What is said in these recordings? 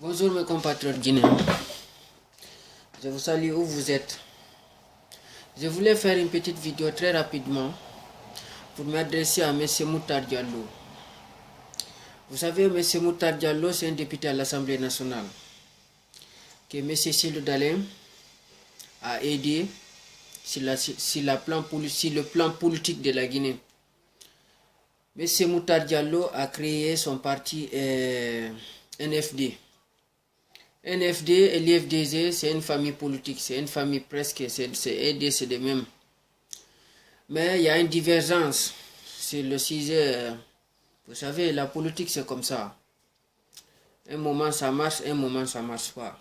Bonjour mes compatriotes guinéens, je vous salue où vous êtes. Je voulais faire une petite vidéo très rapidement pour m'adresser à M. Moutar Diallo. Vous savez, M. Moutar Diallo, c'est un député à l'Assemblée nationale que M. Cellou Dalein a aidé sur le plan politique de la Guinée. M. Moutar Diallo a créé son parti NFD. NFD et l'IFDZ, c'est une famille politique, c'est une famille presque, c'est aidé, c'est de même. Mais il y a une divergence sur le sujet. Vous savez, la politique, c'est comme ça. Un moment, ça marche, un moment, ça marche pas.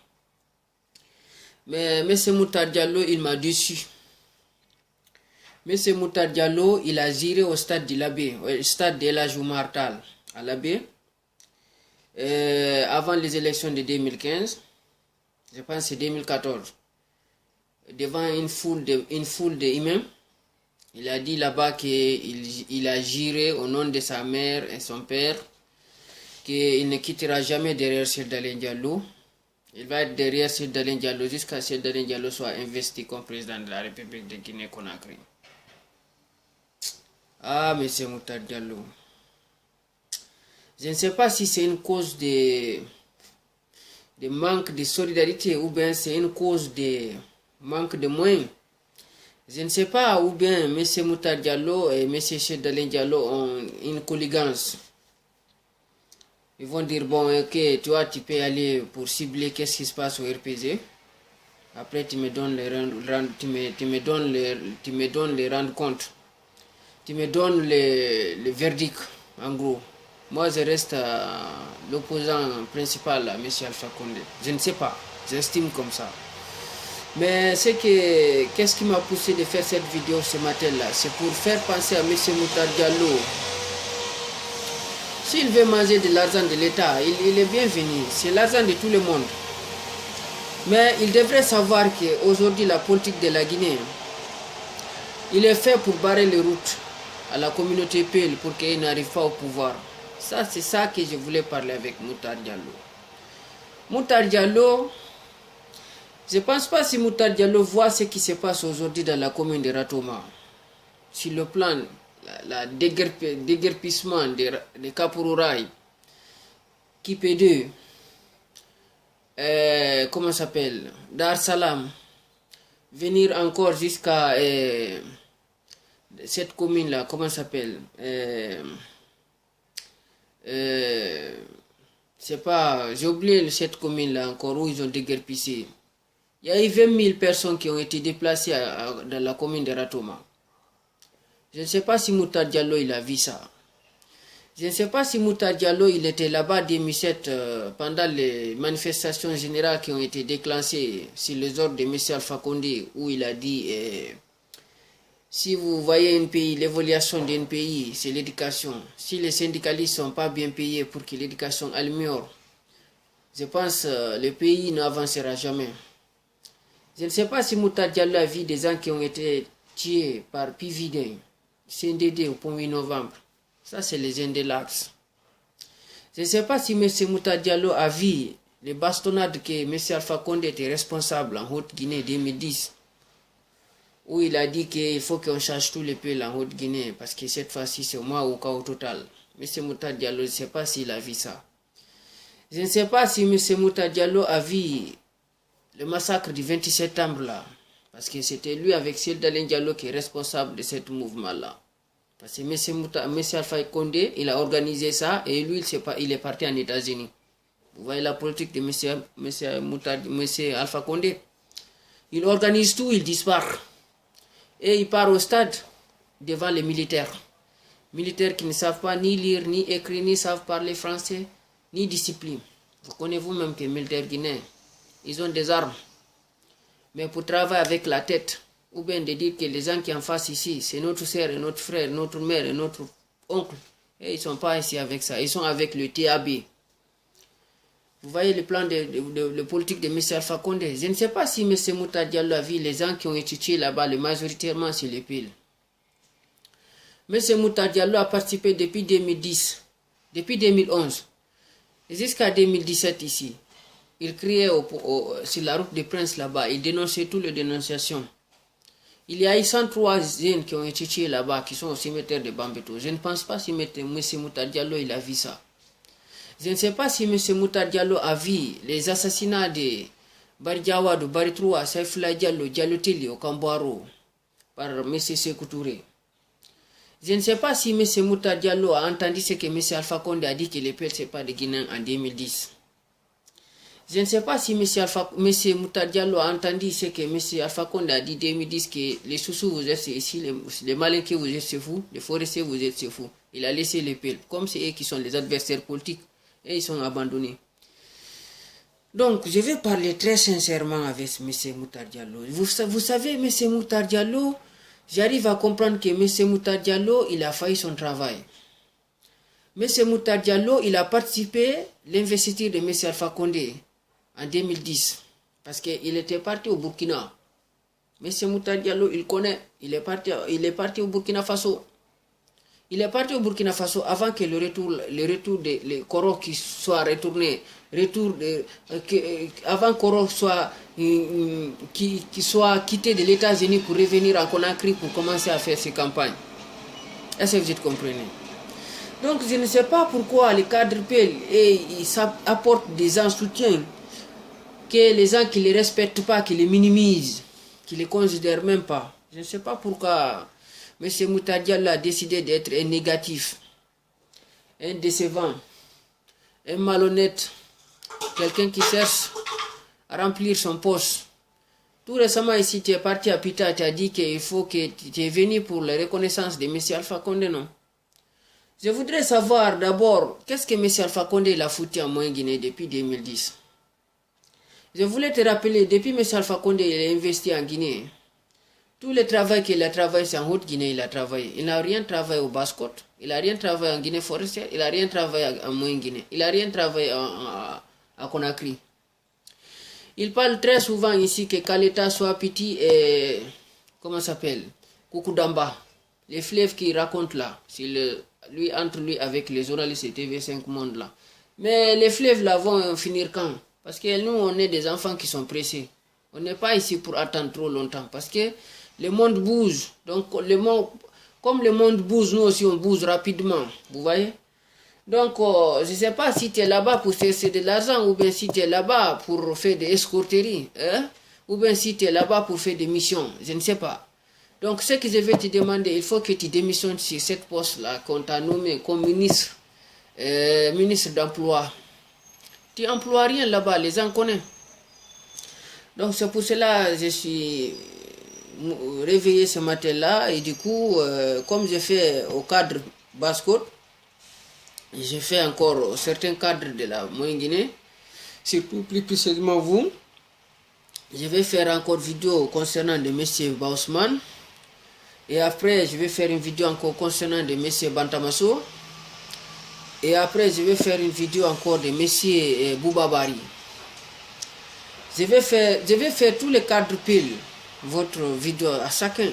Mais M. Moutar Diallo, il m'a déçu. M. Moutar Diallo, il a géré au stade de l'Abbé, au stade de la Joumartal, à l'Abbé. Avant les élections de 2015, je pense que c'est 2014, devant une foule d'imams, il a dit là-bas qu'il a juré au nom de sa mère et son père qu'il ne quittera jamais derrière Cheikh Dalein Diallo. Il va être derrière Cheikh Dalein Diallo jusqu'à ce que Cheikh Dalein Diallo soit investi comme président de la République de Guinée-Conakry. Ah, M. Moutar Diallo. Je ne sais pas si c'est une cause de manque de solidarité ou bien c'est une cause de manque de moyens. Je ne sais pas, ou bien M. Moutar Diallo et M. Cheikh Dalein Diallo ont une colligance. Ils vont dire, bon, ok, toi tu peux aller pour cibler qu'est-ce qui se passe au RPG. Après tu me donnes les rendre compte. Tu me donnes le verdict, en gros. Moi, je reste l'opposant principal à M. Alpha Condé. Je ne sais pas, j'estime comme ça. Mais qu'est-ce qui m'a poussé de faire cette vidéo ce matin-là? C'est pour faire penser à M. Moutar Diallo. S'il veut manger de l'argent de l'État, il est bienvenu. C'est l'argent de tout le monde. Mais il devrait savoir qu'aujourd'hui, la politique de la Guinée, il est fait pour barrer les routes à la communauté PL pour qu'il n'arrive pas au pouvoir. Ça, c'est ça que je voulais parler avec Moutar Diallo. Moutar Diallo, je ne pense pas si Moutar Diallo voit ce qui se passe aujourd'hui dans la commune de Ratoma. Sur le plan, le déguerpissement de Kapururai, Kipédé, comment ça s'appelle, Dar Salam, venir encore jusqu'à cette commune-là, comment ça s'appelle, c'est pas, j'ai oublié cette commune-là encore où ils ont déguerpissé. Il y a eu 20 000 personnes qui ont été déplacées dans la commune de Ratoma. Je ne sais pas si Moutar Diallo il a vu ça. Je ne sais pas si Moutar Diallo il était là-bas 2007 pendant les manifestations générales qui ont été déclenchées sur les ordres de M. Alpha Condé, où il a dit si vous voyez un pays, l'évaluation d'un pays, c'est l'éducation. Si les syndicalistes ne sont pas bien payés pour que l'éducation améliore, je pense que le pays n'avancera jamais. Je ne sais pas si Moutar Diallo a vu des gens qui ont été tués par PVD, CNDD au 1er novembre. Ça, c'est les Indelax. Je ne sais pas si M. Moutar Diallo a vu les bastonnades que M. Alpha Condé était responsable en Haute-Guinée 2010. Où il a dit qu'il faut qu'on change tous les pays en Haute-Guinée, parce que cette fois-ci, c'est moi au cas au total. M. Moutar Diallo, je ne sais pas s'il a vu ça. Je ne sais pas si M. Moutar Diallo a vu le massacre du 27 septembre là, parce que c'était lui avec Cheikh Dalein Diallo qui est responsable de ce mouvement-là. Parce que M. Alpha Condé, il a organisé ça, et lui, il est parti en États-Unis. Vous voyez la politique de M. Alpha Condé. Il organise tout, il disparaît. Et il part au stade devant les militaires. Militaires qui ne savent pas ni lire, ni écrire, ni savent parler français, ni discipline. Vous connaissez vous-même que les militaires guinéens, ils ont des armes. Mais pour travailler avec la tête, ou bien de dire que les gens qui en face ici, c'est notre soeur, et notre frère, notre mère et notre oncle. Et ils ne sont pas ici avec ça, ils sont avec le TAB. Vous voyez le plan de politique de M. Alpha Condé. Je ne sais pas si M. Moutar Diallo a vu les gens qui ont été tués là-bas, majoritairement sur les piles. M. Moutar Diallo a participé depuis 2010, depuis 2011, jusqu'à 2017 ici. il criait sur la route des Princes là-bas, il dénonçait toutes les dénonciations. Il y a eu 103 jeunes qui ont été tués là-bas, qui sont au cimetière de Bambeto. Je ne pense pas si M. Moutar Diallo il a vu ça. Je ne sais pas si M. Moutar Diallo a vu les assassinats de Bardiawa, de Baritroua, Saifula Diallo, Diallo Tili au Camboaro par M. Sékou Touré. Je ne sais pas si M. Moutar Diallo a entendu ce que M. Alpha Condé a dit que les Peuls, ce n'est pas des Guinéens en 2010. Je ne sais pas si M. Moutar Diallo a entendu ce que M. Alpha Condé a dit en 2010, que les Soussous vous êtes ici, les Malinqués vous êtes chez vous, les Forestiers vous êtes chez vous. Il a laissé les Peuls. Comme c'est eux qui sont les adversaires politiques, et ils sont abandonnés. Donc, je vais parler très sincèrement avec M. Moutar Diallo. Vous savez, M. Moutar Diallo, j'arrive à comprendre que M. Moutar Diallo, il a failli son travail. M. Moutar Diallo, il a participé à l'investiture de M. Alpha Condé en 2010. Parce qu'il était parti au Burkina. M. Moutar Diallo, il connaît. Il est parti au Burkina Faso. Il est parti au Burkina Faso avant que le retour des Koro qui soit retourné, avant Koro soit, qui soit quitté de l'États-Unis pour revenir en Conakry pour commencer à faire ses campagnes. Est-ce que vous êtes comprenez? Donc je ne sais pas pourquoi les cadres PEL apportent des gens soutien, que les gens qui ne les respectent pas, qui les minimisent, qui ne les considèrent même pas. Je ne sais pas pourquoi M. Moutar Diallo a décidé d'être un négatif, un décevant, un malhonnête, quelqu'un qui cherche à remplir son poste. Tout récemment ici, tu es parti à Pita, tu as dit qu'il faut que tu es venu pour la reconnaissance de M. Alpha Condé, non? Je voudrais savoir d'abord, qu'est-ce que M. Alpha Condé l'a foutu en Moyen-Guinée depuis 2010? Je voulais te rappeler, depuis M. Alpha Condé, il a investi en Guinée. Tout le travail qu'il a travaillé, c'est en Haute-Guinée, il a travaillé. Il n'a rien travaillé au Basse-Côte, il n'a rien travaillé en Guinée forestière, il n'a rien travaillé en Moyen-Guinée, il n'a rien travaillé à Conakry. Il parle très souvent ici que Kaleta, Soapiti et, comment ça s'appelle, Koukoudamba, les fleuves qu'il raconte là, c'est entre lui avec les journalistes et TV5 Monde là. Mais les fleuves là vont finir quand? Parce que nous, on est des enfants qui sont pressés. On n'est pas ici pour attendre trop longtemps. Parce que le monde bouge. Donc, comme le monde bouge, nous aussi on bouge rapidement. Vous voyez? Donc, je ne sais pas si tu es là-bas pour chercher de l'argent, ou bien si tu es là-bas pour faire des escorteries, hein? Ou bien si tu es là-bas pour faire des missions. Je ne sais pas. Donc, ce que je vais te demander, il faut que tu démissionnes sur cette poste-là qu'on t'a nommé comme ministre, ministre d'emploi. Tu n'emploies rien là-bas, les gens connaissent. Donc, c'est pour cela que je suis réveillé ce matin-là. Et du coup, comme je fais au cadre Basse-Côte, je fais encore certains cadres de la Moyen-Guinée, surtout plus précisément vous. Je vais faire encore vidéo concernant de M. Bausman. Et après, je vais faire une vidéo encore concernant de M. Bantamasso. Et après, je vais faire une vidéo encore de M. Boubabari. Je vais faire tous les cadres pile, votre vidéo à chacun,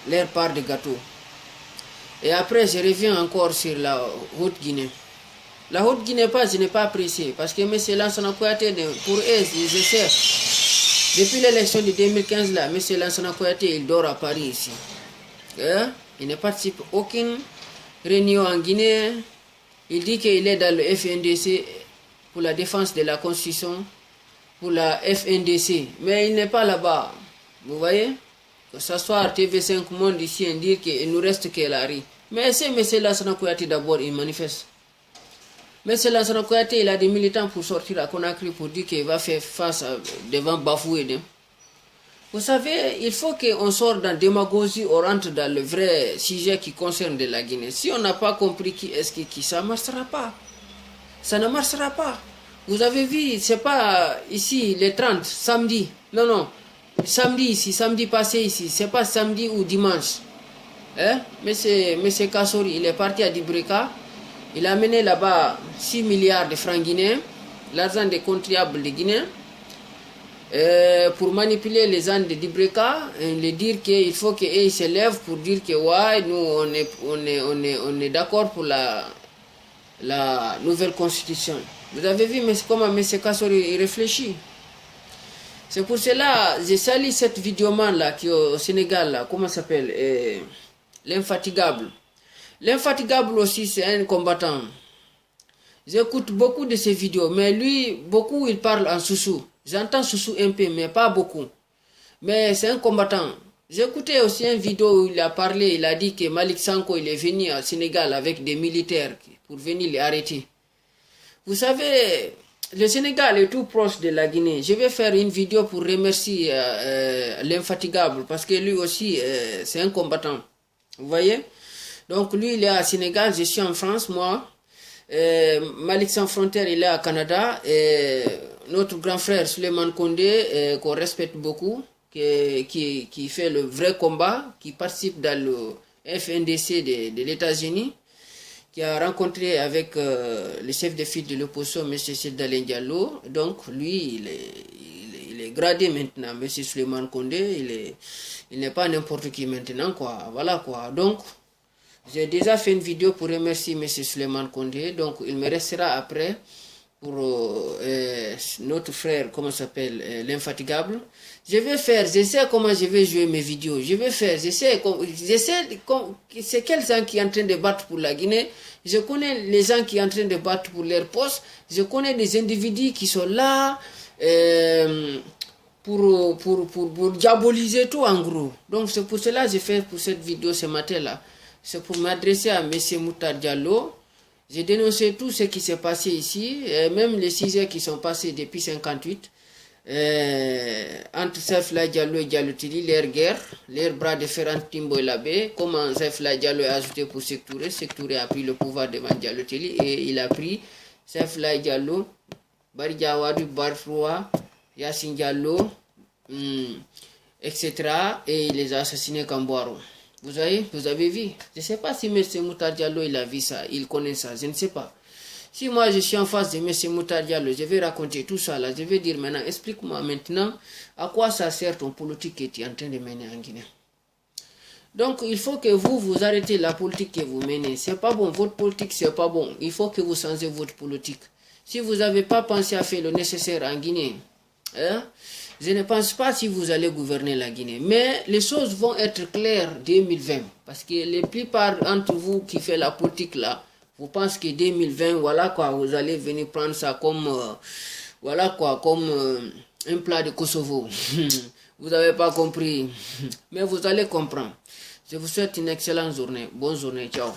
leur part de gâteau. Et après, je reviens encore sur la Haute-Guinée. La Haute-Guinée, je n'ai pas apprécié, parce que M. Lansana Kouyaté, pour eux, je sais, depuis l'élection de 2015, là, M. Lansana Kouyaté, il dort à Paris ici. Il ne participe à aucune réunion en Guinée. Il dit qu'il est dans le FNDC pour la défense de la Constitution, pour la FNDC, mais il n'est pas là-bas. Vous voyez? Que ce soit TV5 Monde ici et dire qu'il ne nous reste que la rue. Mais c'est M. Lansana Kouyaté d'abord, il manifeste. M. Lansana Kouyaté, il a des militants pour sortir à Conakry pour dire qu'il va faire face devant Bafoué. Vous savez, il faut qu'on sorte dans la démagogie, on rentre dans le vrai sujet qui concerne de la Guinée. Si on n'a pas compris qui est-ce qui, ça ne marchera pas. Ça ne marchera pas. Vous avez vu, c'est pas ici, les 30, samedi. Non, non. Samedi ici, samedi passé ici. C'est pas samedi ou dimanche. Monsieur Kassori, il est parti à Dibreka. Il a amené là-bas 6 milliards de francs guinéens. L'argent des contribuables de Guinée. Pour manipuler les gens de Dibreka. Et leur dire qu'il faut qu'ils se lèvent pour dire que ouais, nous on est d'accord pour la nouvelle constitution. Vous avez vu comment M. Kassori réfléchit. C'est pour cela j'ai sali cette vidéoman là qui est au Sénégal là, comment ça s'appelle, l'infatigable. L'infatigable aussi c'est un combattant. J'écoute beaucoup de ses vidéos, mais lui, beaucoup il parle en soussou. J'entends soussou un peu, mais pas beaucoup. Mais c'est un combattant. J'écoutais aussi une vidéo où il a parlé, il a dit que Malik Sanko il est venu au Sénégal avec des militaires pour venir les arrêter. Vous savez, le Sénégal est tout proche de la Guinée. Je vais faire une vidéo pour remercier l'infatigable parce que lui aussi c'est un combattant. Vous voyez? Donc lui il est au Sénégal, je suis en France, moi. Malik Sans Frontières il est au Canada. Notre grand frère Suleiman Kondé, qu'on respecte beaucoup, qui fait le vrai combat, qui participe dans le FNDC de l'États-Unis, qui a rencontré avec le chef de file de l'opposition, M. Seydalen Diallo. Donc, lui, il est gradé maintenant, M. Suleiman Kondé. Il n'est pas n'importe qui maintenant, quoi. Voilà, quoi. Donc, j'ai déjà fait une vidéo pour remercier M. Suleiman Kondé. Donc, il me restera après pour notre frère, comment s'appelle, l'infatigable. Je sais comment je vais jouer mes vidéos. C'est quels gens qui sont en train de battre pour la Guinée. Je connais les gens qui sont en train de battre pour leur poste. Je connais des individus qui sont là pour diaboliser tout en gros. Donc c'est pour cela que j'ai fait pour cette vidéo ce matin-là. C'est pour m'adresser à M. Moutar Diallo. J'ai dénoncé tout ce qui s'est passé ici, même les 6 heures qui sont passées depuis 58, entre Saifullah Diallo et Diallo Tili, leur guerre, leur bras de fer entre Timbo et Labé, comment Saifullah Diallo a ajouté pour Sectouré. Sectouré a pris le pouvoir devant Diallo Tili et il a pris Saifullah Diallo, Bari Diawadou, Barfroa, Yassine Diallo, etc. et il les a assassinés comme Boiro. Vous avez vu. Je ne sais pas si M. Moutar Diallo il a vu ça, il connaît ça, je ne sais pas. Si moi je suis en face de M. Moutar Diallo, je vais raconter tout ça là, je vais dire maintenant, explique-moi maintenant à quoi ça sert ton politique que tu es en train de mener en Guinée. Donc il faut que vous arrêtez la politique que vous menez. C'est pas bon, votre politique c'est pas bon. Il faut que vous changez votre politique. Si vous n'avez pas pensé à faire le nécessaire en Guinée, je ne pense pas si vous allez gouverner la Guinée. Mais les choses vont être claires 2020. Parce que la plupart d'entre vous qui font la politique là, vous pensez que 2020, voilà quoi, vous allez venir prendre ça comme, voilà quoi, comme un plat de Kosovo. Vous n'avez pas compris. Mais vous allez comprendre. Je vous souhaite une excellente journée. Bonne journée. Ciao.